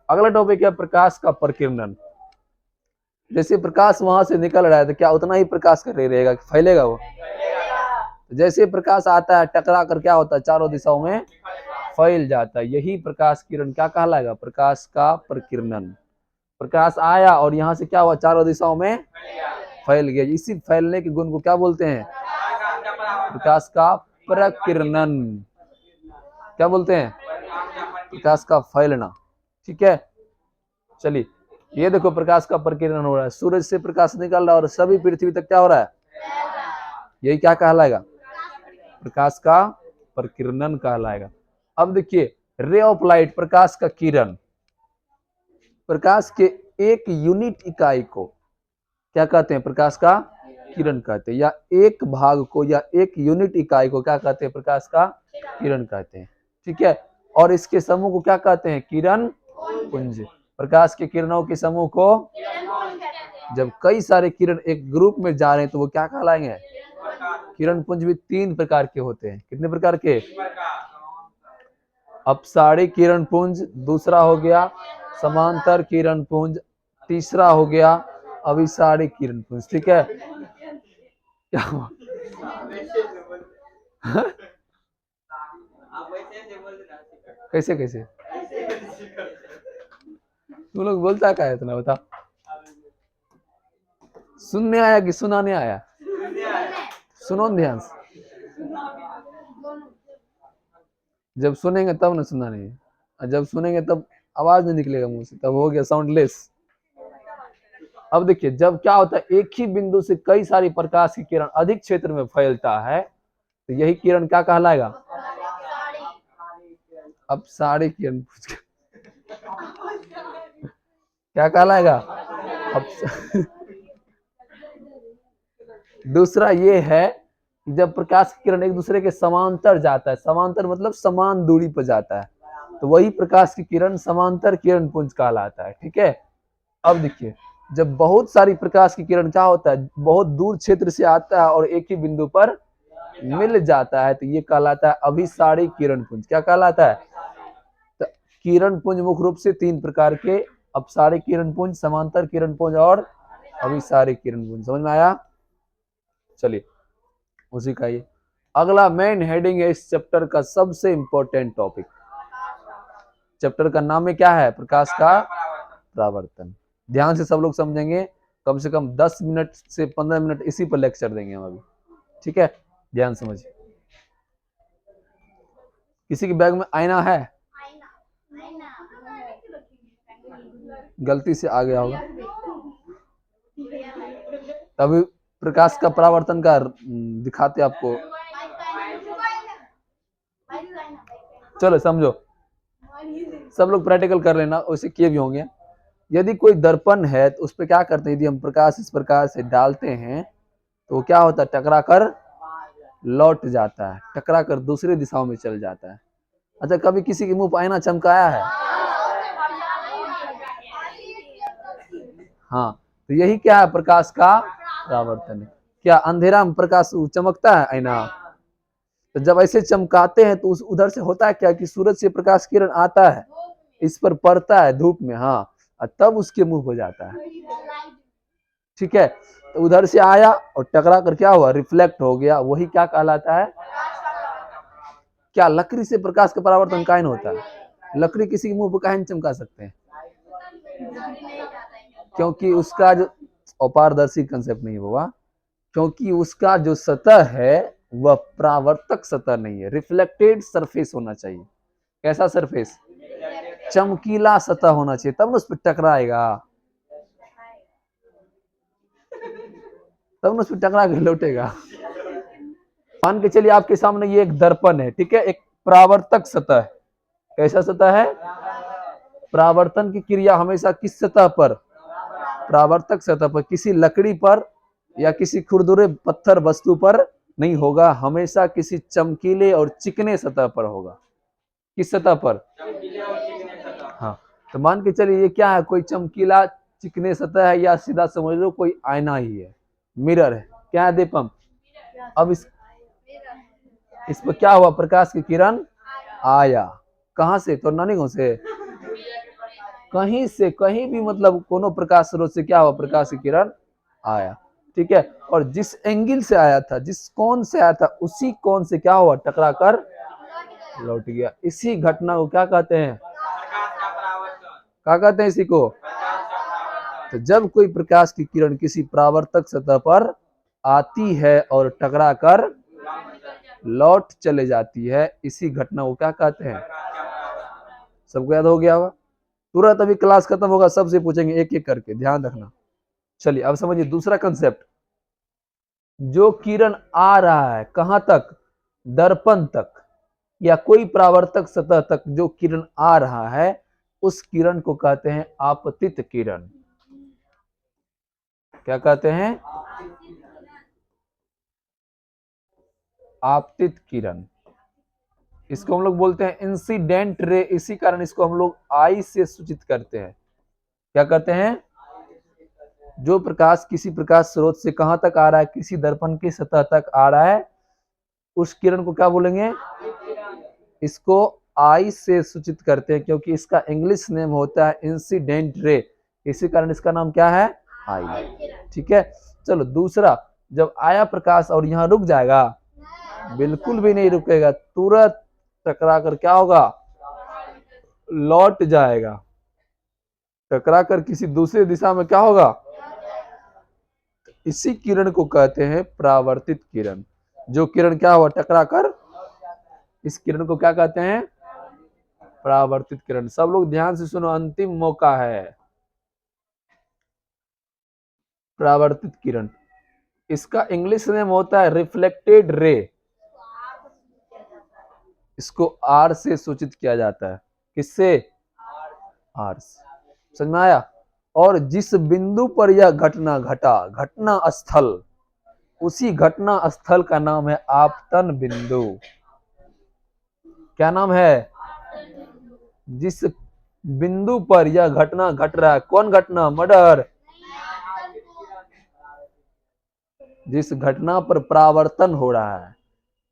अगला टॉपिक है प्रकाश का प्रकीर्णन। जैसे प्रकाश वहां से निकल रहा है तो क्या उतना ही प्रकाश कर रहेगा, फैलेगा वो? जैसे प्रकाश आता है टकरा कर क्या होता है, चारों दिशाओं में फैल जाता है। यही प्रकाश किरण क्या कहलाएगा, प्रकाश का प्रकीर्णन। प्रकाश आया और यहाँ से क्या हुआ, चारों दिशाओं में फैल गया। इसी फैलने के गुण को क्या बोलते हैं, प्रकाश का प्रकीर्णन। क्या बोलते हैं, प्रकाश का फैलना। ठीक है, चलिए ये देखो प्रकाश का प्रकीर्णन हो रहा है, सूरज से प्रकाश निकल रहा है और सभी पृथ्वी तक क्या हो रहा है, यही क्या कहलाएगा, प्रकाश का प्रकीर्णन कहलाएगा। अब देखिए रे ऑफ लाइट, प्रकाश का किरण। प्रकाश के एक यूनिट इकाई को क्या कहते हैं, प्रकाश का किरण कहते हैं। या एक भाग को या एक यूनिट इकाई को क्या कहते हैं, प्रकाश का किरण कहते हैं। ठीक है, और इसके समूह को क्या कहते हैं, किरण पुंज। प्रकाश के किरणों के समूह को, जब कई सारे किरण एक ग्रुप में जा रहे हैं तो वो क्या कहलाएंगे, किरण पुंज। भी 3 प्रकार के होते हैं। कितने प्रकार के, अपसारी किरण पुंज, दूसरा हो गया समांतर किरण पुंज, तीसरा हो गया अभिसारी किरण पुंज। ठीक है, क्या हुआ कैसे कैसे तुम लोग बोलता क्या है इतना, बता। सुनने आया कि सुनाने आया, सुनो ध्यान से। जब सुनेंगे तब ना सुनाने है, और जब सुनेंगे तब आवाज नहीं निकलेगा मुंह से, तब हो गया साउंडलेस। अब देखिए जब क्या होता है, एक ही बिंदु से कई सारी प्रकाश की किरण अधिक क्षेत्र में फैलता है तो यही किरण क्या कहलाएगा, अपसारी किरण क्या कहलाएगा, दूसरा ये है जब प्रकाश की किरण एक दूसरे के समांतर जाता है, समांतर मतलब समान दूरी पर जाता है, तो वही प्रकाश की किरण समांतर किरण पुंज कहलाता है। ठीक है, अब देखिए जब बहुत सारी प्रकाश की किरण क्या होता है, बहुत दूर क्षेत्र से आता है और एक ही बिंदु पर मिल जाता है तो ये कहलाता है अभिसारी किरण पुंज। क्या कहलाता है, तो किरण पुंज मुख्य रूप से 3 प्रकार के, अपसारी किरण पुंज, समांतर किरण पुंज और अभिसारी किरण पुंज। समझ में आया, चलिए उसी का ये अगला मेन हेडिंग है इस चैप्टर का सबसे इंपॉर्टेंट टॉपिक। चैप्टर का नाम में क्या है, प्रकाश का परावर्तन। ध्यान से सब लोग समझेंगे, कम से कम 10 मिनट से 15 मिनट इसी पर लेक्चर देंगे हम अभी। ठीक है, ध्यान समझिए। किसी के बैग में आईना है, गलती से आ गया होगा, तभी प्रकाश का परावर्तन का दिखाते आपको। चलो समझो, सब लोग प्रैक्टिकल कर लेना, वैसे किए भी होंगे। यदि कोई दर्पण है तो उस पर क्या करते हैं, यदि हम प्रकाश इस प्रकार से डालते हैं तो क्या होता है, टकरा कर लौट जाता है, टकरा कर दूसरी दिशाओं में चल जाता है। अच्छा कभी किसी के मुंह पर आईना चमकाया है, हाँ, तो यही क्या है, प्रकाश का परावर्तन है। क्या अंधेरा में प्रकाश चमकता है आईना, तो जब ऐसे चमकाते हैं तो उस उधर से होता है क्या कि सूरज से प्रकाश किरण आता है, इस पर पड़ता है धूप में, हाँ, और तब उसके मुंह हो जाता है। ठीक है, तो उधर से आया और टकरा कर क्या हुआ, रिफ्लेक्ट हो गया, वही क्या कहलाता है। क्या लकड़ी से प्रकाश का परावर्तन काहे नहीं होता है, लकड़ी किसी के मुंह पर काहे नहीं चमका सकते हैं, क्योंकि उसका जो अपारदर्शी कंसेप्ट नहीं हुआ, क्योंकि उसका जो सतह है वह परावर्तक सतह नहीं है, रिफ्लेक्टेड सरफेस होना चाहिए। कैसा सरफेस, चमकीला सतह होना चाहिए, तब ना उस पर टकराएगा, तब ना उस पर टकरा के लौटेगा। मान के चलिए आपके सामने ये एक दर्पण है, ठीक है, एक परावर्तक सतह है। कैसा सतह है, परावर्तन की क्रिया हमेशा किस सतह पर, परावर्तक सतह पर, किसी लकड़ी पर या किसी खुरदुरे पत्थर वस्तु पर नहीं होगा, हमेशा किसी चमकीले और चिकने सतह पर होगा। किस सतह पर, हाँ, तो मान के चलिए ये क्या है, कोई चमकीला चिकने सतह है, या सीधा समझ लो कोई आईना ही है, मिरर है। क्या है दीपम, अब इस पर क्या हुआ, प्रकाश की किरण आया, कहां से, तो नानी गांव से, कहीं से कहीं भी मतलब कोनो प्रकाश स्रोत से क्या हुआ, प्रकाश की किरण आया, ठीक है, और जिस एंगल से आया था, जिस कोण से आया था, उसी कोण से क्या हुआ, टकरा कर लौट गया। इसी घटना को क्या कहते हैं, क्या कहते हैं इसी को। तो जब कोई प्रकाश की किरण किसी परावर्तक सतह पर आती है और टकरा कर लौट चले जाती है, इसी घटना को क्या कहते हैं। सबको याद हो गया होगा। तुरंत अभी क्लास खत्म होगा सबसे पूछेंगे एक एक करके, ध्यान रखना। चलिए अब समझिए दूसरा कंसेप्ट। जो किरण आ रहा है कहां तक, दर्पण तक या कोई परावर्तक सतह तक जो किरण आ रहा है, उस किरण को कहते हैं आपतित किरण। क्या कहते हैं, आपतित किरण। इसको हम लोग बोलते हैं इंसिडेंट रे, इसी कारण इसको हम लोग आई से सूचित करते हैं। क्या करते हैं, जो प्रकाश किसी प्रकाश स्रोत से कहां तक आ रहा है, किसी दर्पण की सतह तक आ रहा है, उस किरण को क्या बोलेंगे, इसको आई से सूचित करते हैं, क्योंकि इसका इंग्लिश नेम होता है इंसिडेंट रे, इसी कारण इसका नाम क्या है, आई। ठीक है, चलो दूसरा, जब आया प्रकाश और यहां रुक जाएगा, बिल्कुल भी नहीं रुकेगा, तुरंत टकरा कर क्या होगा, लौट जाएगा, टकरा कर किसी दूसरी दिशा में क्या होगा। इसी किरण को कहते हैं परावर्तित किरण। जो किरण क्या हुआ, टकरा कर, इस किरण को क्या कहते हैं, परावर्तित किरण। सब लोग ध्यान से सुनो, अंतिम मौका है। परावर्तित किरण, इसका इंग्लिश नेम होता है रिफ्लेक्टेड रे, इसको आर से सूचित किया जाता है। किससे, आर से। समझ में आया। और जिस बिंदु पर यह घटना घटा, घटना स्थल, उसी घटना स्थल का नाम है आपतन बिंदु। क्या नाम है, जिस बिंदु पर यह घटना घट रहा है, कौन घटना, मर्डर, जिस घटना पर परावर्तन हो रहा है,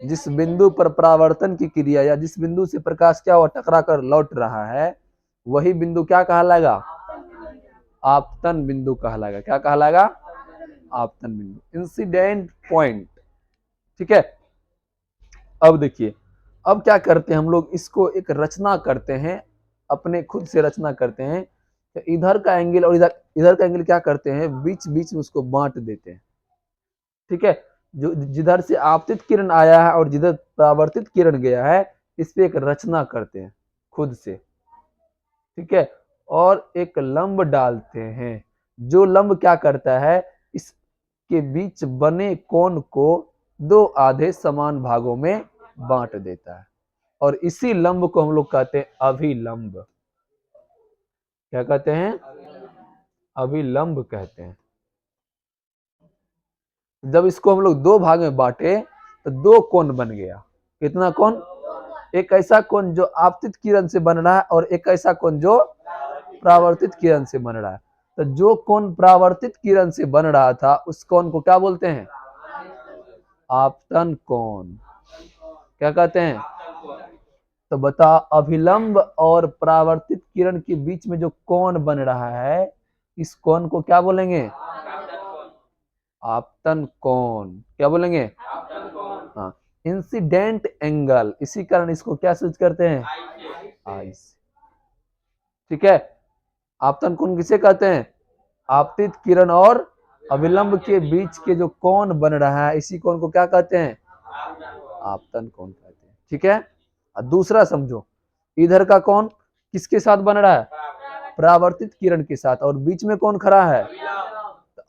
जिस बिंदु पर परावर्तन की क्रिया या जिस बिंदु से प्रकाश क्या हुआ, टकरा कर लौट रहा है, वही बिंदु क्या कहलाएगा, आपतन बिंदु कहलाएगा। क्या कहलाएगा, आपतन बिंदु, इंसिडेंट पॉइंट। ठीक है, अब देखिए, अब क्या करते हैं हम लोग, इसको एक रचना करते हैं, अपने खुद से रचना करते हैं। तो इधर का एंगल और इधर इधर का एंगल क्या करते हैं, बीच बीच में उसको बांट देते हैं। ठीक है, जो जिधर से आपतित किरण आया है और जिधर परावर्तित किरण गया है, इस पे एक रचना करते हैं खुद से। ठीक है, और एक लंब डालते हैं, जो लंब क्या करता है, इसके बीच बने कोण को दो आधे समान भागों में बांट देता है, और इसी लंब को हम लोग कहते हैं अभिलंब। क्या कहते हैं, अभिलंब कहते हैं। जब इसको हम लोग दो भाग में बांटे तो दो कोण बन गया। कितना कोण, एक ऐसा कोण जो आपतित किरण से बन रहा है और एक ऐसा कोण जो परावर्तित किरण से बन रहा है। तो जो कोण परावर्तित किरण से बन रहा था, उस कोण को क्या बोलते हैं, आपतन कोण। क्या कहते हैं, तो बता, अभिलंब और परावर्तित किरण के बीच में जो कोण बन रहा है, इस कोण को क्या बोलेंगे, आपतन कोण। क्या बोलेंगे, हाँ, इंसिडेंट एंगल, इसी कारण इसको क्या सूचित करते हैं, आई से। ठीक है, आपतन कोण किसे कहते हैं, आपतित किरण और अभिलंब के बीच के जो कोण बन रहा है, इसी कोण को क्या कहते हैं, आपतन कोण कहते हैं। ठीक है, और दूसरा समझो, इधर का कोण किसके साथ बन रहा है, परावर्तित किरण के साथ, और बीच में कौन खड़ा है,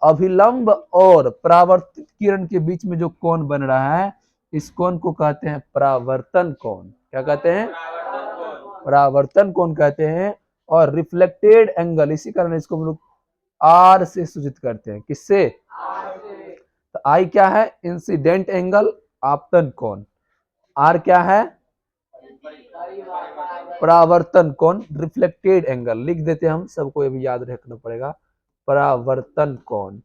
अभिलंब और परावर्तित किरण के बीच में जो कोण बन रहा है, इस कोण को कहते हैं परावर्तन कोण। क्या कहते हैं, परावर्तन कोण कहते हैं। और रिफ्लेक्टेड एंगल, इसी कारण इसको हम लोग आर से सूचित करते हैं। किससे, तो आई क्या है, इंसिडेंट एंगल, आपतन कोण। आर क्या है, परावर्तन कोण, रिफ्लेक्टेड एंगल। लिख देते हैं हम, सबको ये भी याद रखना पड़ेगा, परावर्तन कोण।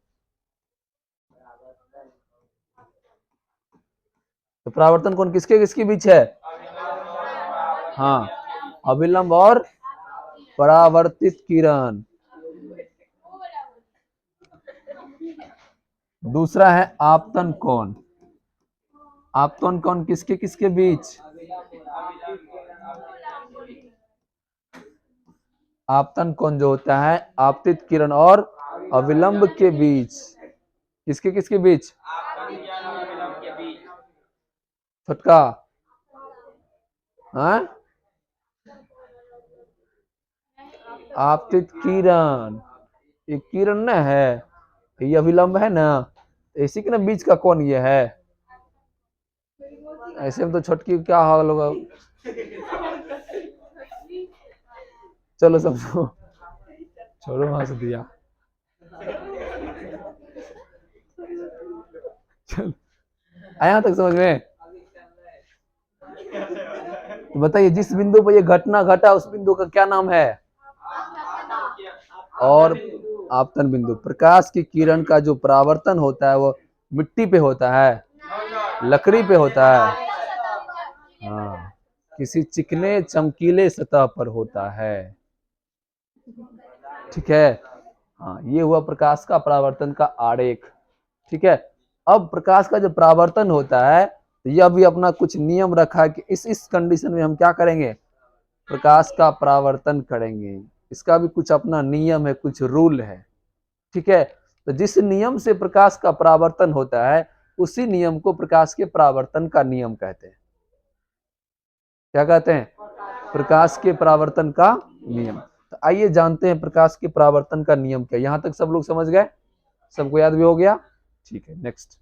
तो परावर्तन कोण किसके किसके बीच है, हाँ, अभिलंब और परावर्तित किरण। दूसरा है आपतन कोण। आपतन कोण किसके किसके बीच? आपतन कोण जो होता है आपतित किरण और अविलंब के बीच। किसके किसके बीच? छुटका हाँ? आपतित किरण, ये किरण न है, ये अविलंब है ना, इसी के ना बीच का कोण ये है। ऐसे में तो छुटकी क्या हाल होगा। चलो समझो, छोड़ो हंस दिया। चलो आया तक समझ में? तो बताइए जिस बिंदु पर ये घटना घटा उस बिंदु का क्या नाम है? और आपतन बिंदु। प्रकाश की किरण का जो परावर्तन होता है वो मिट्टी पे होता है, लकड़ी पे होता है, हाँ, किसी चिकने चमकीले सतह पर होता है। ठीक है, हाँ, ये हुआ प्रकाश का परावर्तन का आरेख। ठीक है, अब प्रकाश का जो परावर्तन होता है तो यह भी अपना कुछ नियम रखा है कि इस कंडीशन में हम क्या करेंगे? प्रकाश का परावर्तन करेंगे। इसका भी कुछ अपना नियम है, कुछ रूल है। ठीक है, तो जिस नियम से प्रकाश का परावर्तन होता है उसी नियम को प्रकाश के परावर्तन का नियम कहते हैं। क्या कहते हैं? प्रकाश के परावर्तन का नियम। तो आइए जानते हैं प्रकाश के परावर्तन का नियम क्या। यहां तक सब लोग समझ गए? सबको याद भी हो गया? ठीक है, नेक्स्ट।